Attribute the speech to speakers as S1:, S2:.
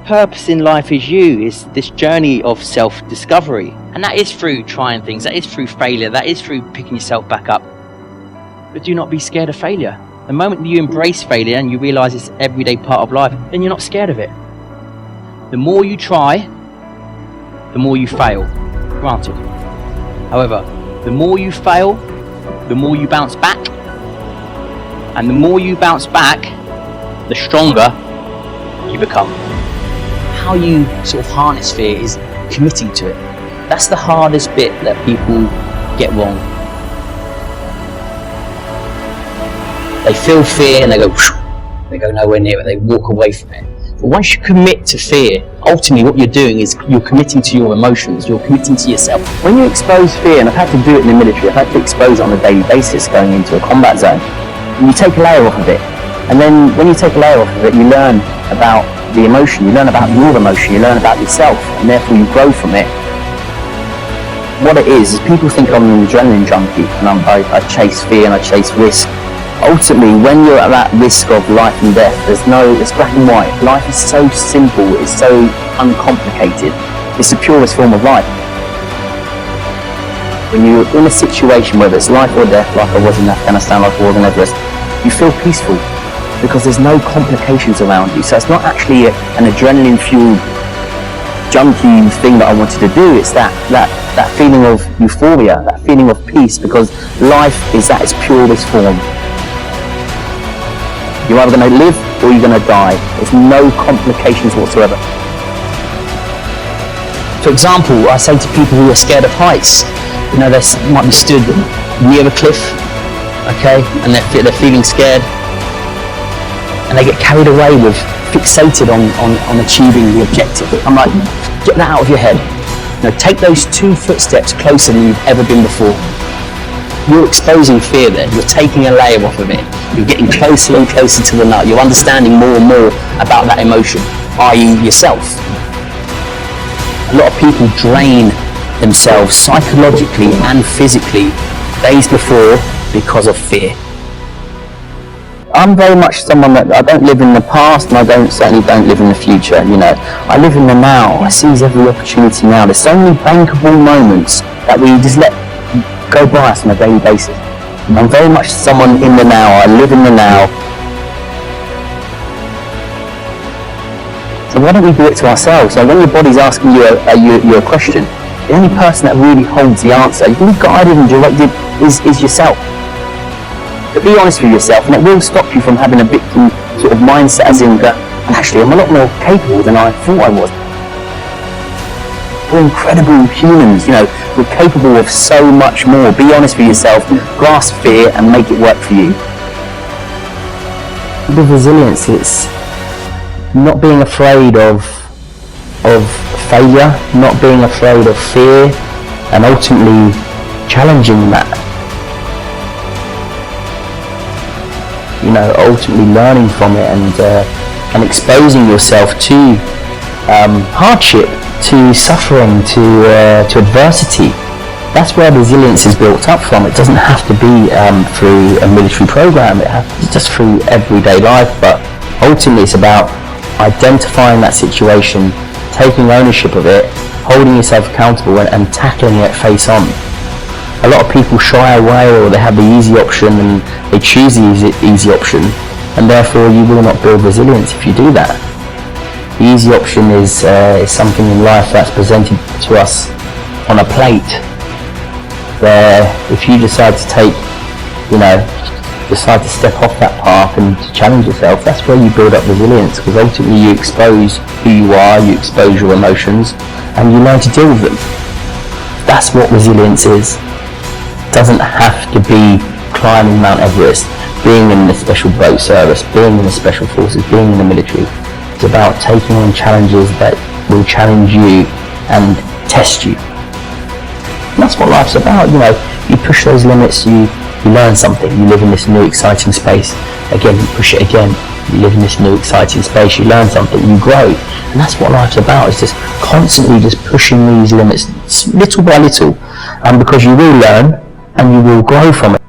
S1: purpose in life is you, is this journey of self-discovery. And that is through trying things, that is through failure, that is through picking yourself back up. But do not be scared of failure. The moment you embrace failure and you realise it's an everyday part of life, then you're not scared of it. The more you try, the more you fail. Granted. However, the more you fail, the more you bounce back. And the more you bounce back, the stronger you become. How you sort of harness fear is committing to it. That's the hardest bit that people get wrong. They feel fear and they go nowhere near it, they walk away from it. But once you commit to fear, ultimately what you're doing is you're committing to your emotions, you're committing to yourself. When you expose fear, and I've had to do it in the military, I've had to expose it on a daily basis going into a combat zone, you take a layer off of it. And then when you take a layer off of it, you learn about the emotion, you learn about your emotion, you learn about yourself, and therefore you grow from it. What it is people think I'm an adrenaline junkie, and I chase fear and I chase risk. Ultimately, when you're at that risk of life and death, it's black and white. Life is so simple, it's so uncomplicated. It's the purest form of life. When you're in a situation, whether it's life or death, like I was in Afghanistan, like I was in Everest, you feel peaceful because there's no complications around you. So it's not actually an adrenaline-fueled junky thing that I wanted to do. It's that feeling of euphoria, that feeling of peace, because life is at its purest form. You're either going to live or you're going to die. There's no complications whatsoever. For example, I say to people who are scared of heights, they might be stood near a cliff, okay, and they're feeling scared, and they get carried away with fixated on achieving the objective. I'm like, get that out of your head. Take those 2 footsteps closer than you've ever been before. You're exposing fear there. You're taking a layer off of it. You're getting closer and closer to the nut. You're understanding more and more about that emotion, i.e. yourself. A lot of people drain themselves psychologically and physically days before because of fear. I'm very much someone that I don't live in the past, and I certainly don't live in the future. I live in the now. I seize every opportunity now. There's so many bankable moments that we just let go by us on a daily basis. I'm very much someone in the now. I live in the now. So why don't we do it to ourselves? So when your body's asking you a question, the only person that really holds the answer, you can be guided and directed, is yourself. But be honest with yourself, and it will stop you from having a victim sort of mindset, as in, actually, I'm a lot more capable than I thought I was. We're incredible humans, we're capable of so much more. Be honest with yourself, grasp fear and make it work for you. With resilience, it's not being afraid of failure, not being afraid of fear, and ultimately challenging that. Ultimately learning from it and exposing yourself to hardship, to suffering, to adversity. That's where resilience is built up from. It doesn't have to be through a military program. It's just through everyday life. But ultimately, it's about identifying that situation, taking ownership of it, holding yourself accountable, and tackling it face on. A lot of people shy away, or they have the easy option and they choose the easy option, and therefore you will not build resilience if you do that. The easy option is something in life that's presented to us on a plate, where if you decide to decide to step off that path and to challenge yourself, that's where you build up resilience, because ultimately you expose who you are, you expose your emotions, and you learn to deal with them. That's what resilience is. It doesn't have to be climbing Mount Everest, being in the special boat service, being in the special forces, being in the military. It's about taking on challenges that will challenge you and test you. And that's what life's about. You push those limits, you learn something, you live in this new exciting space. Again, you push it again, you live in this new exciting space, you learn something, you grow. And that's what life's about. It's just constantly just pushing these limits little by little, and because you will learn and you will grow from it.